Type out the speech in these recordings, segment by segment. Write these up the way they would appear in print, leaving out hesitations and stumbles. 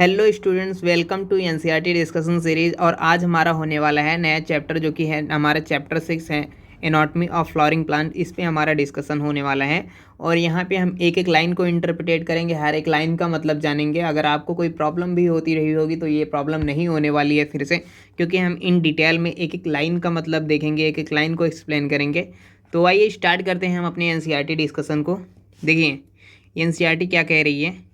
Hello students, welcome to NCERT discussion series. और आज हमारा होने वाला है नया चैप्टर जो कि है हमारा चैप्टर 6 है एनाटॉमी ऑफ फ्लावरिंग प्लांट। इस पे हमारा डिस्कशन होने वाला है और यहाँ पे हम एक एक लाइन को इंटरप्रेट करेंगे, हर एक लाइन का मतलब जानेंगे। अगर आपको कोई प्रॉब्लम भी होती रही होगी तो ये प्रॉब्लम नहीं होने वाली है फिर से, क्योंकि हम इन डिटेल में एक एक लाइन का मतलब देखेंगे, एक एक लाइन को एक्सप्लेन करेंगे। तो आइए स्टार्ट करते हैं हम अपनी एनसीईआरटी डिस्कशन को। देखिए एनसीईआरटी क्या कह रही है।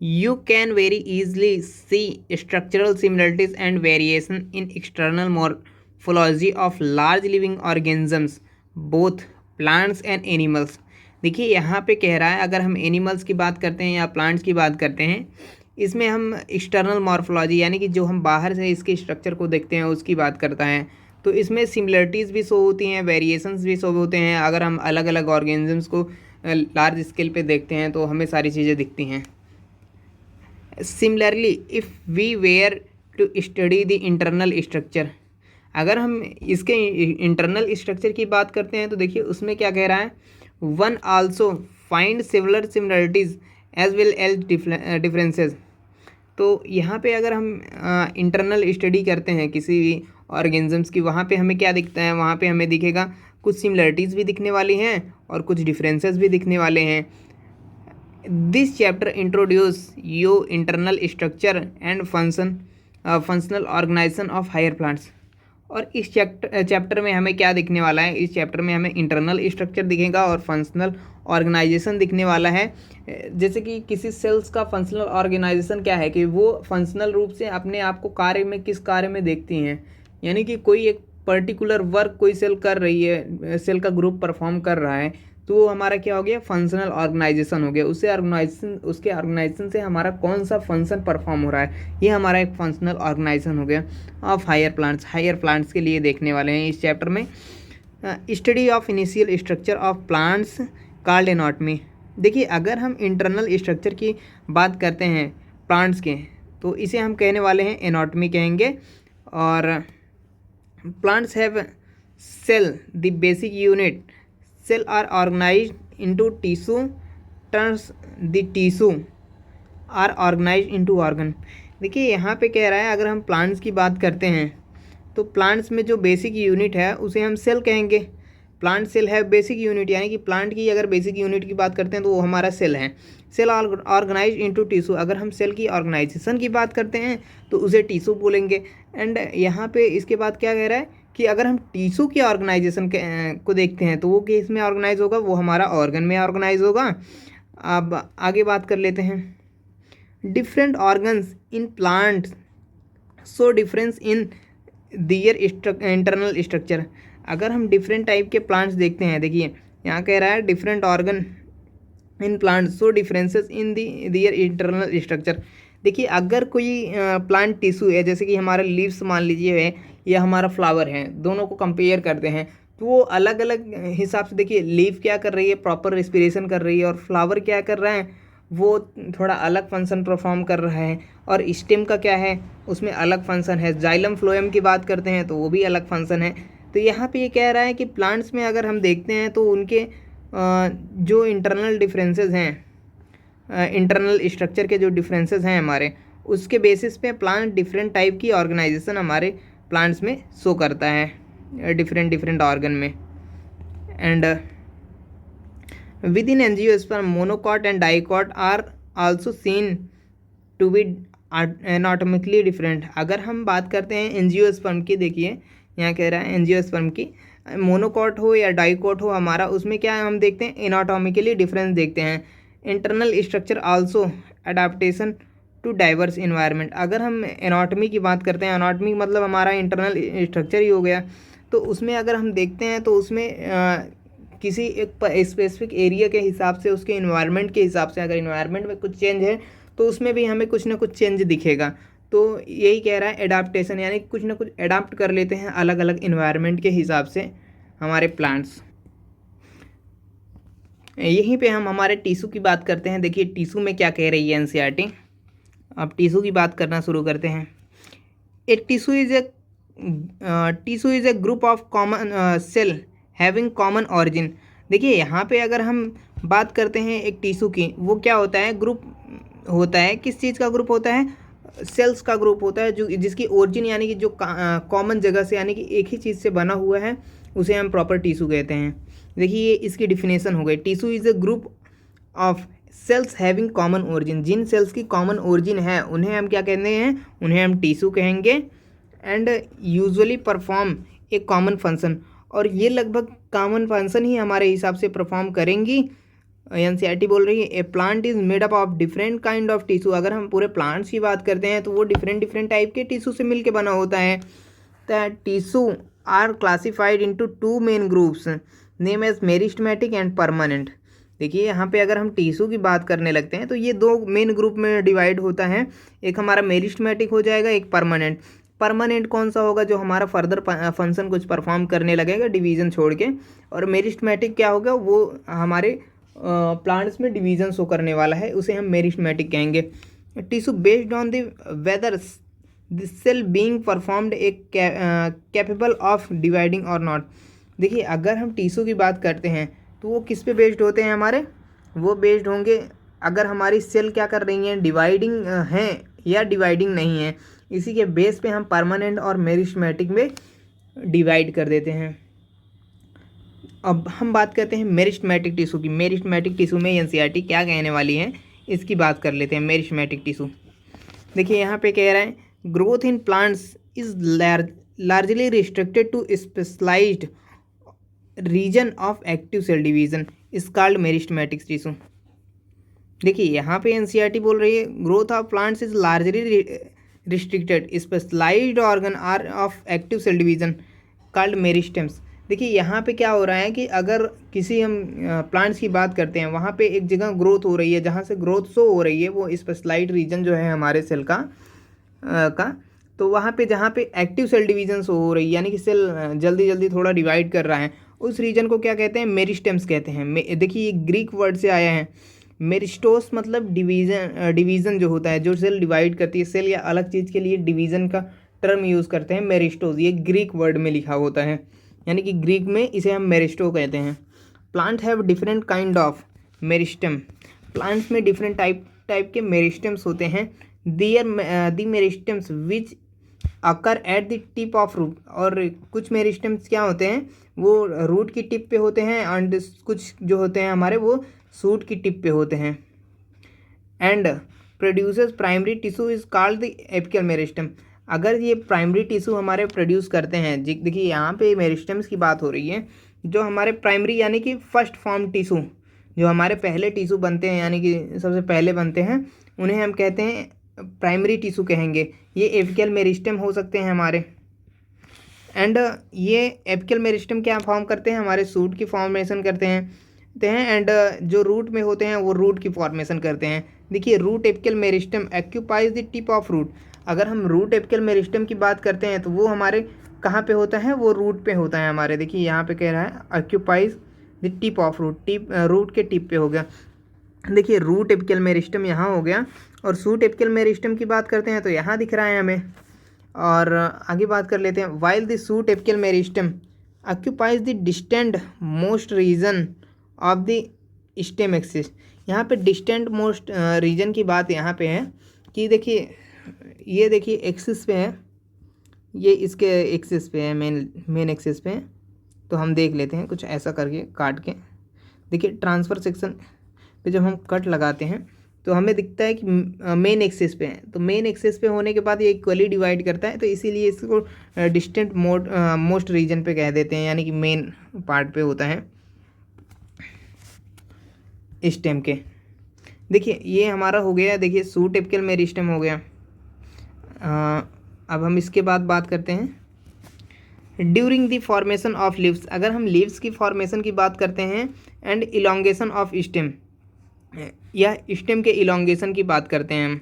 You can very easily see structural similarities and variation in external morphology of large living organisms, both plants and animals। देखिए यहाँ पे कह रहा है, अगर हम एनिमल्स की बात करते हैं या प्लांट्स की बात करते हैं, इसमें हम एक्सटर्नल मॉर्फोलॉजी यानी कि जो हम बाहर से इसके स्ट्रक्चर को देखते हैं उसकी बात करता है। तो इसमें सिमिलरिटीज़ भी शो होती हैं, वेरिएशंस भी शो होते हैं। अगर हम अलग अलग ऑर्गेनिजम्स को लार्ज स्केल पे देखते हैं तो हमें सारी चीज़ें दिखती हैं। Similarly if we were to study the internal structure, अगर हम इसके इंटरनल स्ट्रक्चर की बात करते हैं तो देखिए उसमें क्या कह रहा है। One also find similar similarities as well as differences. तो यहाँ पे अगर हम इंटरनल स्टडी करते हैं किसी भी ऑर्गेनिजम्स की, वहाँ पे हमें क्या दिखता है, वहाँ पे हमें दिखेगा कुछ सिमिलरिटीज़ भी दिखने वाली हैं और कुछ डिफरेंसेस भी दिखने वाले हैं। This chapter introduce you internal structure and functional organization of higher plants। और इस चैप्टर में हमें क्या दिखने वाला है, इस चैप्टर में हमें इंटरनल स्ट्रक्चर दिखेगा और फंक्शनल ऑर्गेनाइजेशन दिखने वाला है। जैसे कि किसी सेल्स का फंक्शनल ऑर्गेनाइजेशन क्या है कि वो फंक्शनल रूप से अपने आप को कार्य में किस कार्य में देखती हैं, यानी कि कोई एक पर्टिकुलर वर्क कोई सेल कर रही है, सेल का ग्रुप परफॉर्म कर रहा है, तो वो हमारा क्या हो गया, फंक्शनल ऑर्गेनाइजेशन हो गया। उसके ऑर्गेनाइजेशन से हमारा कौन सा फंक्शन परफॉर्म हो रहा है, ये हमारा एक फंक्शनल ऑर्गेनाइजेशन हो गया। ऑफ हायर प्लांट्स के लिए देखने वाले हैं इस चैप्टर में। Study of initial structure of plants called anatomy. देखिए अगर हम इंटरनल स्ट्रक्चर की बात करते हैं प्लांट्स के, तो इसे हम कहने वाले हैं एनाटॉमी कहेंगे। और plants have cell the basic unit. Cell are organized into tissue, turns the tissue are organized into organ। देखिए यहाँ पे कह रहा है, अगर हम प्लांट्स की बात करते हैं तो प्लांट्स में जो बेसिक यूनिट है उसे हम सेल कहेंगे। प्लांट सेल है बेसिक यूनिट, यानी कि प्लांट की अगर बेसिक यूनिट की बात करते हैं तो वो हमारा सेल है। सेल ऑर्गेनाइज इनटू टिश्यू, अगर हम सेल की ऑर्गेनाइजेशन की बात करते हैं तो उसे टिश्यू बोलेंगे। एंड यहाँ पे इसके बाद क्या कह रहा है कि अगर हम टिश्यू की ऑर्गेनाइजेशन को देखते हैं तो वो किस में ऑर्गेनाइज होगा, वो हमारा ऑर्गन में ऑर्गेनाइज होगा। अब आगे बात कर लेते हैं। Different organs in plants so difference in their internal structure. अगर हम डिफरेंट टाइप के प्लांट्स देखते हैं, देखिए यहाँ कह रहा है different organ in plants so differences in their internal structure. देखिए अगर कोई प्लांट टिश्यू है, जैसे कि हमारा लीव्स मान लीजिए है या हमारा फ्लावर है, दोनों को कंपेयर करते हैं तो वो अलग अलग हिसाब से, देखिए लीफ क्या कर रही है, प्रॉपर रेस्पिरेशन कर रही है, और फ्लावर क्या कर रहा है, वो थोड़ा अलग फंक्शन परफॉर्म कर रहा है। और स्टेम का क्या है, उसमें अलग फंक्शन है। जाइलम फ्लोएम की बात करते हैं तो वो भी अलग फंक्शन है। तो यहाँ पे ये कह रहा है कि प्लांट्स में अगर हम देखते हैं तो उनके जो इंटरनल डिफरेंसेस हैं, इंटरनल स्ट्रक्चर के जो डिफरेंसेस हैं हमारे, उसके बेसिस पे प्लांट डिफरेंट टाइप की ऑर्गेनाइजेशन हमारे प्लांट्स में शो करता है डिफरेंट ऑर्गन में। And within angiosperm monocot and dicot are also seen to be anatomically different. अगर हम बात करते हैं एंजियोस्पर्म की, देखिए यहाँ कह रहा है एंजियोस्पर्म की मोनोकॉट हो या डाइकॉट हो हमारा, उसमें क्या है हम देखते हैं एनाटॉमिकली डिफरेंस देखते हैं। Internal structure also adaptation to diverse environment. अगर हम एनाटॉमी की बात करते हैं, एनाटॉमी मतलब हमारा इंटरनल स्ट्रक्चर ही हो गया, तो उसमें अगर हम देखते हैं तो उसमें किसी एक स्पेसिफिक एरिया के हिसाब से, उसके इन्वायरमेंट के हिसाब से, अगर इन्वायरमेंट में कुछ चेंज है तो उसमें भी हमें कुछ ना कुछ चेंज दिखेगा। तो यही कह रहा है एडाप्टेशन, यानी कुछ ना कुछ एडाप्ट कर लेते हैं अलग अलग इन्वायरमेंट के हिसाब से हमारे प्लांट्स। यहीं पे हम हमारे टिश्यू की बात करते हैं। देखिए टिश्यू में क्या कह रही है एनसीईआरटी। अब टिश्यू की बात करना शुरू करते हैं। A tissue is a group of common cell having common origin. देखिए यहाँ पे अगर हम बात करते हैं एक टिश्यू की, वो क्या होता है, ग्रुप होता है। किस चीज़ का ग्रुप होता है, सेल्स का ग्रुप होता है जो जिसकी ओरिजिन यानी कि जो कॉमन जगह से यानी कि एक ही चीज़ से बना हुआ है उसे हम प्रॉपर टिश्यू कहते हैं। देखिए ये इसकी डिफिनेशन हो गई। Tissue is a group of cells having common origin. जिन सेल्स की कॉमन ओरिजिन है उन्हें हम क्या कहते हैं, उन्हें हम टिश्यू कहेंगे। And usually perform a common function, और ये लगभग कॉमन फंक्शन ही हमारे हिसाब से परफॉर्म करेंगी। एनसीईआरटी बोल रही है a plant is made up of different kind of tissue. अगर हम पूरे प्लांट्स की बात करते हैं तो वो डिफरेंट टाइप के टिश्यू से मिलकर बना होता है। The tissue are classified into two main groups name as meristematic and permanent. देखिए यहाँ पे अगर हम टिश्यू की बात करने लगते हैं तो ये दो मेन ग्रुप में डिवाइड होता है। एक हमारा मेरिस्टेमेटिक हो जाएगा, एक परमानेंट। परमानेंट कौन सा होगा, जो हमारा फर्दर फंक्शन कुछ परफॉर्म करने लगेगा डिवीज़न छोड़ के। और मेरिस्टेमेटिक क्या होगा, वो हमारे प्लांट्स में डिवीज़न शो करने वाला है, उसे हम मेरिस्टेमेटिक कहेंगे। Tissue based on the whether the cell being performed a capable of dividing और नॉट। देखिए अगर हम टिश्यू की बात करते हैं तो वो किस पे बेस्ड होते हैं हमारे, वो बेस्ड होंगे अगर हमारी सेल क्या कर रही हैं, डिवाइडिंग हैं या डिवाइडिंग नहीं है। इसी के बेस पे हम परमानेंट और मेरिस्टेमेटिक में डिवाइड कर देते हैं। अब हम बात करते हैं मेरिस्टेमेटिक टिश्यू की। मेरिस्टेमेटिक टिश्यू में एनसीईआरटी क्या कहने वाली है इसकी बात कर लेते हैं। मेरिस्टेमेटिक टिश्यू देखिए यहाँ पे कह रहा है growth in plants is largely restricted to specialised region of active cell division is called meristematic tissue. देखिए यहाँ पे एनसीईआरटी बोल रही है growth of plants is largely restricted specialised organ are of active cell division called meristems. देखिए यहाँ पे क्या हो रहा है कि अगर किसी हम प्लांट्स की बात करते हैं, वहाँ पे एक जगह ग्रोथ हो रही है, जहाँ से ग्रोथ शो हो रही है वो स्पेशलाइज्ड रीजन जो है हमारे सेल का तो वहाँ पे जहाँ पे एक्टिव सेल डिवीजन शो हो रही है यानी कि सेल जल्दी जल्दी थोड़ा डिवाइड कर रहा है, उस रीजन को क्या कहते हैं, मेरिस्टेम्स कहते हैं। देखिए ये ग्रीक वर्ड से आया है। मेरिस्टोस मतलब डिवीज़न जो होता है, जो सेल डिवाइड करती है, सेल या अलग चीज़ के लिए डिवीज़न का टर्म यूज़ करते हैं मेरिस्टोस। ये ग्रीक वर्ड में लिखा होता है, यानी कि ग्रीक में इसे हम मेरिस्टो कहते हैं। Plant have different kind of meristem. Plants में डिफरेंट टाइप के मेरिस्टेम्स होते हैं। The meristems which occur at the tip of root. और कुछ मेरिस्टेम्स क्या होते हैं, वो रूट की टिप पे होते हैं, एंड कुछ जो होते हैं हमारे वो सूट की टिप पे होते हैं। And produces primary tissue is called the apical meristem. अगर ये प्राइमरी टिश्यू हमारे प्रोड्यूस करते हैं, देखिए यहाँ पे मेरिस्टेम्स की बात हो रही है, जो हमारे प्राइमरी यानी कि फर्स्ट फॉर्म टिश्यू, जो हमारे पहले टिश्यू बनते हैं यानी कि सबसे पहले बनते हैं, उन्हें हम कहते हैं प्राइमरी टिश्यू कहेंगे। ये एपिकल मेरिस्टेम हो सकते हैं हमारे। एंड ये एपिकल मेरिस्टेम क्या फॉर्म करते हैं, हमारे सूट की फॉर्मेशन करते हैं। एंड जो रूट में होते हैं वो रूट की फॉर्मेशन करते हैं। देखिए root apical meristem occupies the tip of root. अगर हम रूट एपिकल मेरिस्टेम की बात करते हैं तो वो हमारे कहाँ पे होता है, वो रूट पे होता है हमारे। देखिए यहाँ पे कह रहा है occupies the tip of root. Root के टिप पे हो गया। देखिए रूट एपिकल मेरिस्टेम यहाँ हो गया, और सूट एपिकल मेरिस्टेम की बात करते हैं तो यहाँ दिख रहा है हमें। और आगे बात कर लेते हैं। While the shoot apical meristem occupies the distant most region of the stem axis. यहाँ पे डिस्टेंट मोस्ट रीजन की बात यहाँ पे है कि देखिए ये देखिए एक्सिस पे है, ये इसके एक्सिस पे है, मेन एक्सिस पे है। तो हम देख लेते हैं कुछ ऐसा करके काट के। देखिए ट्रांसफ़र सेक्शन पे जब हम कट लगाते हैं तो हमें दिखता है कि मेन एक्सिस पे है। तो मेन एक्सिस पे होने के बाद ये इक्वली डिवाइड करता है, तो इसीलिए इसको डिस्टेंट मोस्ट रीजन पे कह देते हैं, यानी कि मेन पार्ट पे होता है स्टेम के। देखिए ये हमारा हो गया, देखिए सूट एपिकल मेरिस्टेम हो गया। अब हम इसके बाद बात करते हैं during the formation of leaves. अगर हम लीव्स की फॉर्मेशन की बात करते हैं एंड इलोंगेशन ऑफ स्टेम, या स्टेम के इलोंगेशन की बात करते हैं हम।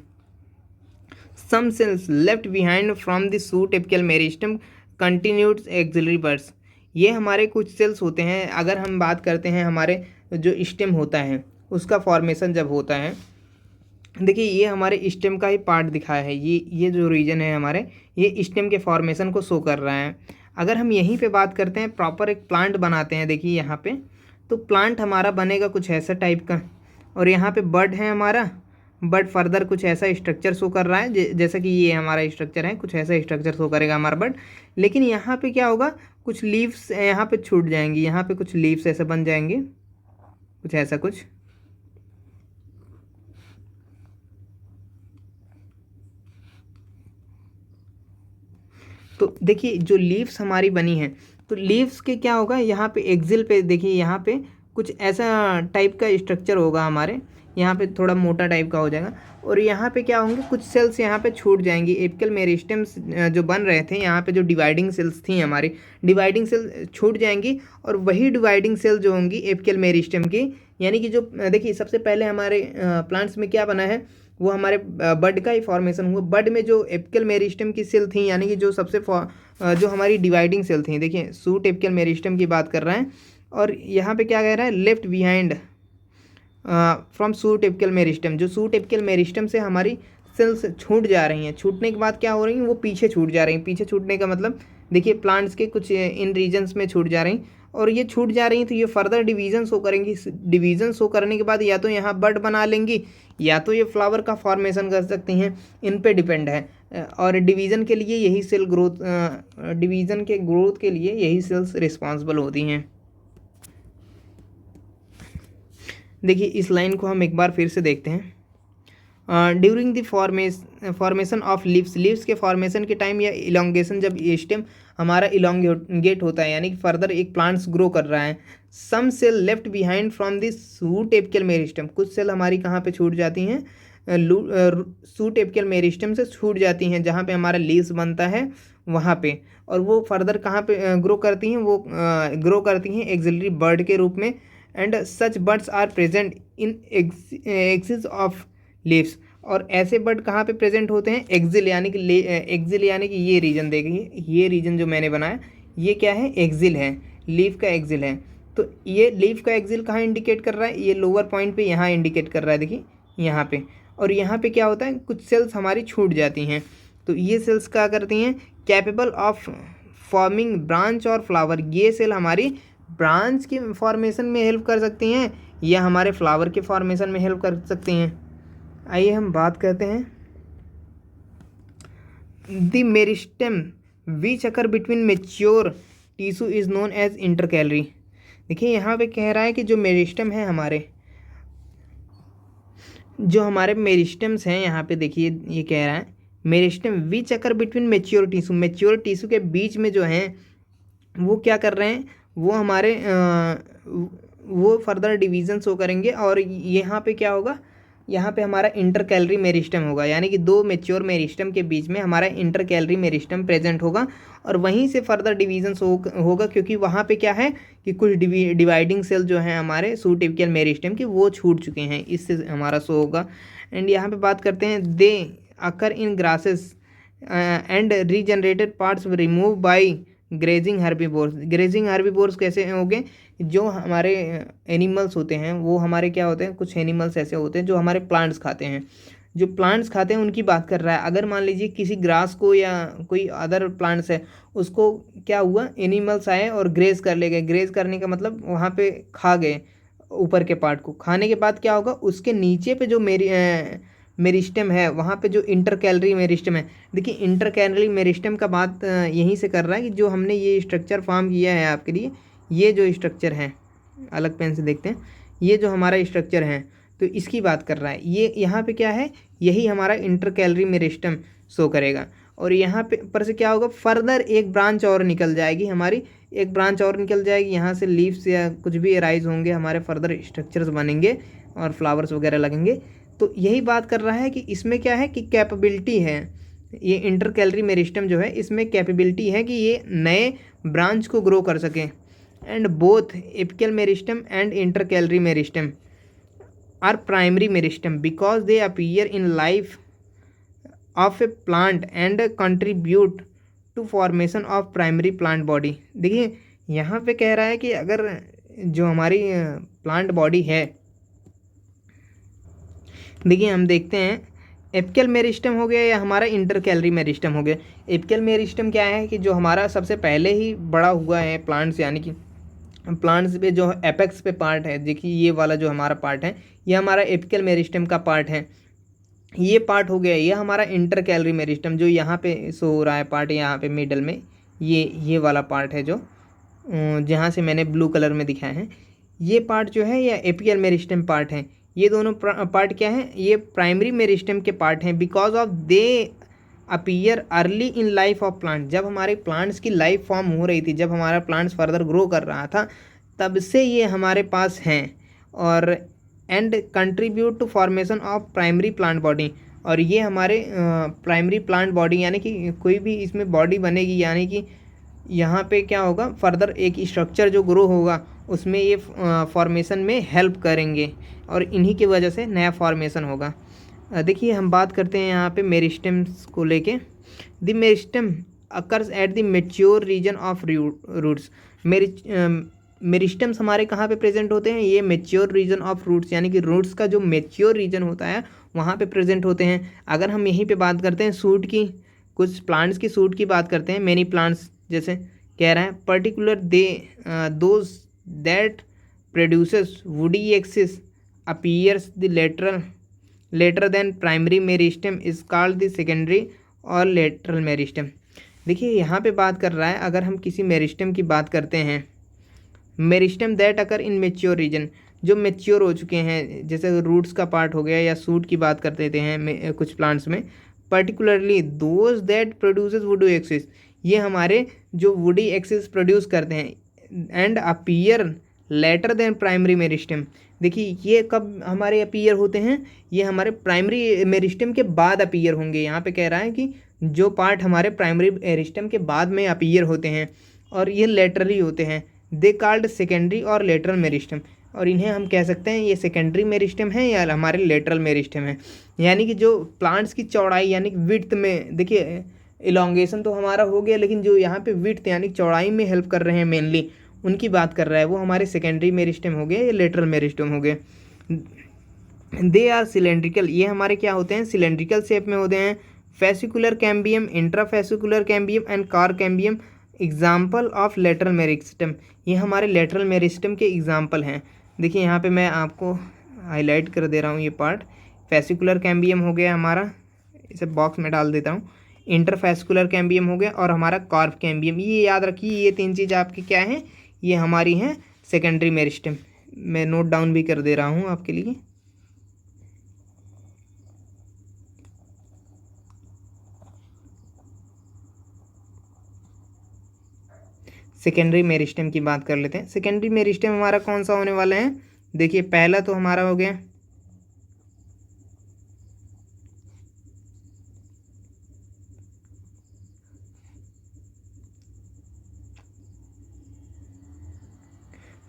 Some cells left behind from the shoot apical meristem continued axillary buds. ये हमारे कुछ सेल्स होते हैं। अगर हम बात करते हैं हमारे जो स्टेम होता है उसका फॉर्मेशन जब होता है, देखिए ये हमारे स्टेम का ही पार्ट दिखाया है। ये जो रीजन है हमारे, ये स्टेम के फॉर्मेशन को शो कर रहा है। अगर हम यहीं पे बात करते हैं, प्रॉपर एक प्लांट बनाते हैं, देखिए यहाँ पे तो प्लांट हमारा बनेगा कुछ ऐसा टाइप का, और यहाँ पे बड है हमारा, बट फर्दर कुछ ऐसा स्ट्रक्चर शो कर रहा है जैसा कि ये हमारा स्ट्रक्चर है, कुछ ऐसा स्ट्रक्चर शो करेगा हमारा बट। लेकिन यहाँ पे क्या होगा, कुछ लीव्स यहाँ पे छूट जाएंगी, यहाँ पे कुछ लीव्स ऐसे बन जाएंगे, कुछ ऐसा कुछ। तो देखिए जो लीव्स हमारी बनी हैं, तो लीव्स के क्या होगा, यहाँ पे एक्सिल पे देखिए, यहाँ पे कुछ ऐसा टाइप का स्ट्रक्चर होगा हमारे, यहाँ पे थोड़ा मोटा टाइप का हो जाएगा। और यहाँ पे क्या होंगे, कुछ सेल्स यहाँ पे छूट जाएंगी। एपिकल मेरिस्टम्स जो बन रहे थे, यहाँ पे जो डिवाइडिंग सेल्स थी हमारी, डिवाइडिंग सेल छूट जाएंगी। और वही डिवाइडिंग सेल जो होंगी एपिकल मेरिस्टम की, यानी कि जो देखिए सबसे पहले हमारे प्लांट्स में क्या बना है, वो हमारे बड का ही फॉर्मेशन हुआ। बड में जो एपिकल मेरिस्टम की सेल थी, यानी कि जो सबसे जो हमारी डिवाइडिंग सेल थी, देखिए सूट एपिकल मेरिस्टम की बात कर रहे हैं। और यहाँ पे क्या कह रहा है, left behind from suit apical meristem, जो सूट एपिकल मेरिस्टम से हमारी सेल्स छूट जा रही हैं। छूटने के बाद क्या हो रही हैं, वो पीछे छूट जा रही हैं। पीछे छूटने का मतलब देखिए प्लांट्स के कुछ इन रीजन्स में छूट जा रही हैं, और ये छूट जा रही हैं तो ये फर्दर डिवीजन शो करेंगी। डिवीजन शो करने के बाद या तो यहाँ बड बना लेंगी, या तो ये फ्लावर का फॉर्मेशन कर सकती हैं, इन पे डिपेंड है। और डिवीज़न के लिए यही सेल ग्रोथ, डिवीज़न के ग्रोथ के लिए यही सेल्स रिस्पॉन्सिबल होती हैं। देखिए इस लाइन को हम एक बार फिर से देखते हैं। During the formation of leaves के फॉर्मेशन के टाइम या इलोंगेशन, जब स्टेम हमारा इलोंगेट होता है, यानी कि फर्दर एक प्लांट्स ग्रो कर रहा है, some cell left behind from the shoot apical meristem, कुछ सेल हमारी कहाँ पे छूट जाती हैं, सूट एपिकल मेरिस्टम से छूट जाती हैं, जहाँ पे हमारा लीव्स बनता है वहाँ पे। और वो फर्दर कहाँ पे ग्रो करती हैं, वो ग्रो करती हैं एक्सिलरी बर्ड के रूप में। And such birds are present in axis of leaves, और ऐसे बर्ड कहाँ पे प्रेजेंट होते हैं, एक्सिल, यानी कि एक्सिल यानी कि ये रीजन देखिए, ये रीजन जो मैंने बनाया ये क्या है, एक्सिल है, लीफ का एक्सिल है। तो ये लीफ का एक्सिल कहाँ इंडिकेट कर रहा है, ये लोअर पॉइंट पे यहाँ इंडिकेट कर रहा है, देखिए यहाँ पे। और यहाँ पे क्या होता है, कुछ सेल्स हमारी छूट जाती हैं, तो ये सेल्स क्या करती हैं, कैपेबल ऑफ फॉर्मिंग ब्रांच और फ्लावर। ये सेल हमारी ब्रांच के फॉर्मेशन में हेल्प कर सकती हैं, या हमारे फ्लावर के फॉर्मेशन में हेल्प कर सकती हैं। आइए हम बात करते हैं the meristem which occur between mature tissue is known as intercalary. देखिए यहाँ पे कह रहा है कि जो मेरिस्टेम है हमारे, जो हमारे मेरिस्टेम्स हैं, यहाँ पे देखिए ये कह रहा है meristem which occur between mature tissue के बीच में जो हैं वो क्या कर रहे हैं, वो हमारे वो फर्दर डिवीजन शो करेंगे। और यहाँ पे क्या होगा, यहाँ पे हमारा इंटरकैलरी मेरिस्टम होगा, यानी कि दो मेच्योर मेरिस्टम के बीच में हमारा इंटरकैलरी मेरिस्टम प्रेजेंट होगा, और वहीं से फर्दर डिवीजन शो होगा, क्योंकि वहाँ पे क्या है कि कुछ डिवाइडिंग सेल जो हैं हमारे सूट एपिकल मेरिस्टम की, वो छूट चुके हैं, इससे हमारा शो होगा। एंड यहाँ पे बात करते हैं, they occur in grasses and regenerated parts remove by grazing herbivores. Grazing herbivores कैसे होंगे, जो हमारे एनिमल्स होते हैं, वो हमारे क्या होते हैं, कुछ एनिमल्स ऐसे होते हैं जो हमारे प्लांट्स खाते हैं। जो प्लांट्स खाते हैं उनकी बात कर रहा है। अगर मान लीजिए किसी ग्रास को या कोई अदर प्लांट्स है, उसको क्या हुआ, एनिमल्स आए और ग्रेज कर ले गए। ग्रेज करने का मतलब वहाँ पे खा गए ऊपर के पार्ट को। खाने के बाद क्या होगा, उसके नीचे पे जो मेरिस्टम है, वहाँ पे जो इंटरकैलरी मेरिस्टम है, देखिए इंटरकैलरी मेरिस्टम का बात यहीं से कर रहा है कि जो हमने ये स्ट्रक्चर फॉर्म किया है आपके लिए, ये जो स्ट्रक्चर है, अलग पेन से देखते हैं, ये जो हमारा स्ट्रक्चर है, तो इसकी बात कर रहा है। ये यहाँ पे क्या है, यही हमारा इंटरकैलरी मेरिस्टम शो करेगा। और यहाँ पे पर से क्या होगा, फर्दर एक ब्रांच और निकल जाएगी हमारी, एक ब्रांच और निकल जाएगी, यहाँ से लीव्स या कुछ भी अराइज होंगे, हमारे फर्दर स्ट्रक्चर्स बनेंगे और फ्लावर्स वगैरह लगेंगे। तो यही बात कर रहा है कि इसमें क्या है कि कैपेबिलिटी है, ये इंटरकैलरी मेरिस्टम जो है, इसमें कैपेबिलिटी है कि ये नए ब्रांच को ग्रो कर सकें। And both apical meristem and intercalary meristem are primary meristem because they appear in life of a plant and contribute to formation of primary plant body. देखिए यहाँ पे कह रहा है कि अगर जो हमारी प्लांट बॉडी है, देखिए हम देखते हैं एपिकल मेरिस्टम हो गया या हमारा इंटरकैलरी मेरिस्टम हो गया। एपिकल मेरिस्टम क्या है कि जो हमारा सबसे पहले ही बड़ा हुआ है प्लांट्स, यानी कि प्लांट्स पे जो एपेक्स पे पार्ट है, देखिए ये वाला जो हमारा पार्ट है, ये हमारा एपिकल मेरिस्टम का पार्ट है। ये पार्ट हो गया, ये हमारा इंटर कैलोरी मेरिस्टम जो यहाँ पे शो हो रहा है पार्ट, यहाँ पे मिडल में ये वाला पार्ट है जो जहाँ से मैंने ब्लू कलर में दिखाया है। ये पार्ट जो है ये एपिकल मेरिस्टम पार्ट है। ये दोनों पार्ट क्या है, ये प्राइमरी मेरिस्टम के पार्ट हैं। Because of they appear early in life of plant, जब हमारे प्लांट्स की लाइफ फॉर्म हो रही थी, जब हमारा प्लांट्स फर्दर ग्रो कर रहा था, तब से ये हमारे पास हैं। और and contribute to formation of primary plant body, और ये हमारे प्राइमरी प्लांट बॉडी यानी कि कोई भी इसमें बॉडी बनेगी, यानी कि यहाँ पे क्या होगा, फर्दर एक स्ट्रक्चर जो ग्रो होगा उसमें ये फॉर्मेशन में हेल्प करेंगे, और इन्हीं की वजह से नया फॉर्मेशन होगा। देखिए हम बात करते हैं यहाँ पे मेरिस्टम्स को लेके। The meristem occurs at the mature region of roots. Meristems हमारे कहाँ पे प्रेजेंट होते हैं, ये मेच्योर रीजन ऑफ रूट्स, यानी कि रूट्स का जो मेच्योर रीजन होता है वहाँ पे प्रेजेंट होते हैं। अगर हम यहीं पे बात करते हैं सूट की, कुछ प्लांट्स की सूट की बात करते हैं, मेनी प्लांट्स जैसे कह रहा है particular they those that produces woody axis appears the later than primary meristem is called the secondary और लेटरल मेरिस्टम। देखिए यहाँ पे बात कर रहा है, अगर हम किसी मेरिस्टम की बात करते हैं, meristem that occur in mature region, जो मेच्योर हो चुके हैं, जैसे रूट्स का पार्ट हो गया या सूट की बात करते हैं कुछ प्लांट्स में, particularly those that produces woody axis, ये हमारे जो वुडी एक्सिस प्रोड्यूस करते हैं, and appear later than primary meristem. देखिए ये कब हमारे अपीयर होते हैं, ये हमारे प्राइमरी मेरिस्टम के बाद अपीयर होंगे। यहाँ पे कह रहा है कि जो पार्ट हमारे प्राइमरी मेरिस्टम के बाद में अपीयर होते हैं और ये लेटरली होते हैं, दे कॉल्ड सेकेंडरी और लेटरल मेरिस्टम, और इन्हें हम कह सकते हैं ये सेकेंडरी मेरिस्टम है या हमारे लेटरल मेरिस्टम है। यानी कि जो प्लांट्स की चौड़ाई यानी कि विड्थ में, देखिए इलोंगेशन तो हमारा हो गया, लेकिन जो यहाँ पे विड्थ यानी चौड़ाई में हेल्प कर रहे हैं मेनली, उनकी बात कर रहा है, वो हमारे सेकेंडरी मेरिस्टम हो गए या लेटरल मेरिस्टम हो गए। दे आर सिलेंड्रिकल, ये हमारे क्या होते हैं, सिलेंड्रिकल शेप में होते हैं। Fascicular cambium, intrafascicular cambium and car cambium example of lateral meristem, ये हमारे लेटरल मेरिस्टम के एग्जाम्पल हैं। देखिए यहाँ पे मैं आपको हाईलाइट कर दे रहा हूँ ये पार्ट। फेसिकुलर कैम्बियम हो गया हमारा, इसे बॉक्स में डाल देता हूँ। इंटरफेसिकुलर कैम्बियम हो गया और हमारा कार्प कैम्बियम, ये याद रखिए, ये तीन चीज़ आपकी क्या हैं, ये हमारी हैं सेकेंडरी मेरिस्टम। मैं नोट डाउन भी कर दे रहा हूँ आपके लिए। सेकेंडरी मेरिस्टम की बात कर लेते हैं। सेकेंडरी मेरिस्टम हमारा कौन सा होने वाला है, देखिए पहला तो हमारा हो गया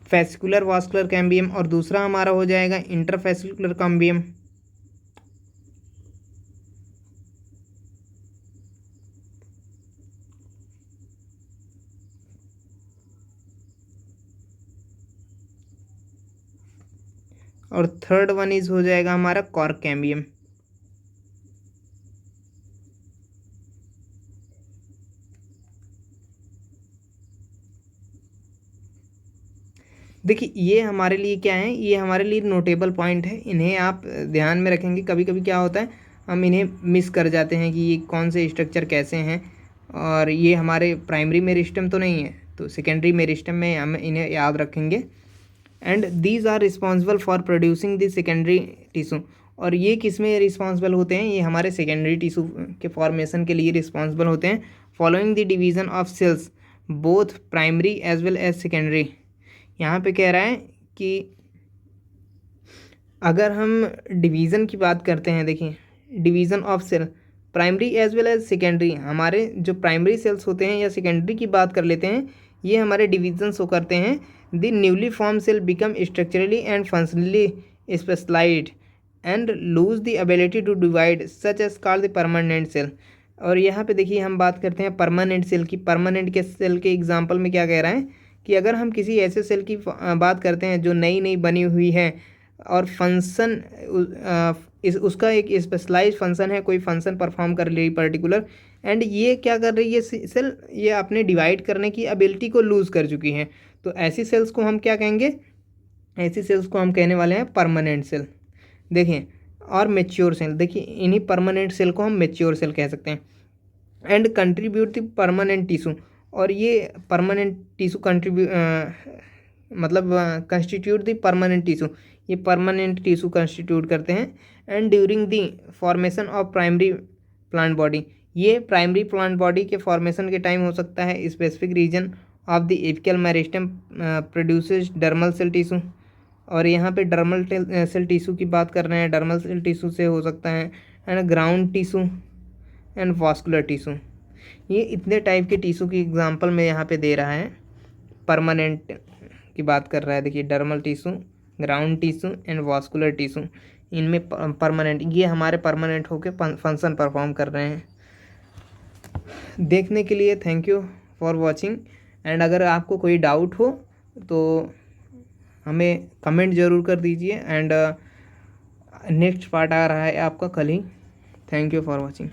फेसिकुलर वास्कुलर कैम्बियम और दूसरा हमारा हो जाएगा इंटरफेसिकुलर कैम्बियम। और थर्ड वन इज हो जाएगा हमारा कॉर्क कैम्बियम। देखिए ये हमारे लिए क्या है, ये हमारे लिए नोटेबल पॉइंट है, इन्हें आप ध्यान में रखेंगे। कभी कभी क्या होता है हम इन्हें मिस कर जाते हैं कि ये कौन से स्ट्रक्चर कैसे हैं, और ये हमारे प्राइमरी मेरिस्टम तो नहीं है, तो सेकेंडरी मेरिस्टम में हम इन्हें याद रखेंगे। And these are responsible for producing the secondary tissue, और ये किस में रिस्पॉन्सिबल होते हैं, ये हमारे सेकेंडरी टिश्यू के फॉर्मेशन के लिए रिस्पॉन्सिबल होते हैं। Following the division of cells both primary as well as secondary. यहाँ पे कह रहा है कि अगर हम डिवीज़न की बात करते हैं, देखिए division of cell primary as well as secondary, हमारे जो प्राइमरी सेल्स होते हैं या सेकेंडरी की बात कर लेते हैं, ये हमारे डिवीजन शो करते हैं। The newly form cell become structurally and functionally specialised and lose the ability to divide such as called the permanent cell. और यहाँ पे देखिए हम बात करते हैं परमानेंट सेल की। परमानेंट के सेल के एग्जांपल में क्या कह रहा है कि अगर हम किसी ऐसे सेल की बात करते हैं जो नई नई बनी हुई है और फंक्शन उसका एक स्पेशलाइज फंक्शन है, कोई फंक्शन परफॉर्म कर रही पर्टिकुलर, एंड ये क्या कर रही है सेल, ये अपने डिवाइड करने की एबिलिटी को लूज़ कर चुकी हैं, तो ऐसी सेल्स को हम क्या कहेंगे, ऐसी सेल्स को हम कहने वाले हैं परमानेंट सेल। देखें और मैच्योर सेल, देखिए इन्हीं परमानेंट सेल को हम मैच्योर सेल कह सकते हैं। And contribute the permanent tissue, और ये परमानेंट टिश्यू मतलब कंस्टिट्यूट द परमानेंट टिश्यू, ये परमानेंट टिश्यू कंस्टिट्यूट करते हैं। And during the formation of primary plant body, ये प्राइमरी प्लांट बॉडी के फॉर्मेशन के टाइम हो सकता है। Specific region of the apical meristem produces dermal cell tissue, और यहाँ पे डर्मल सेल टिश्यू की बात कर रहे हैं, डर्मल सेल टिश्यू से हो सकता है। And ground tissue and vascular tissue, ये इतने टाइप के टिश्यू की एग्जांपल में यहाँ पे दे रहा है। परमानेंट की बात कर रहा है, देखिए dermal tissue, ground tissue and vascular tissue, इनमें परमानेंट, ये हमारे परमानेंट होकर फंक्शन परफॉर्म कर रहे हैं। देखने के लिए thank you for watching. And अगर आपको कोई डाउट हो तो हमें कमेंट ज़रूर कर दीजिए। एंड नेक्स्ट पार्ट आ रहा है आपका कल ही। Thank you for watching.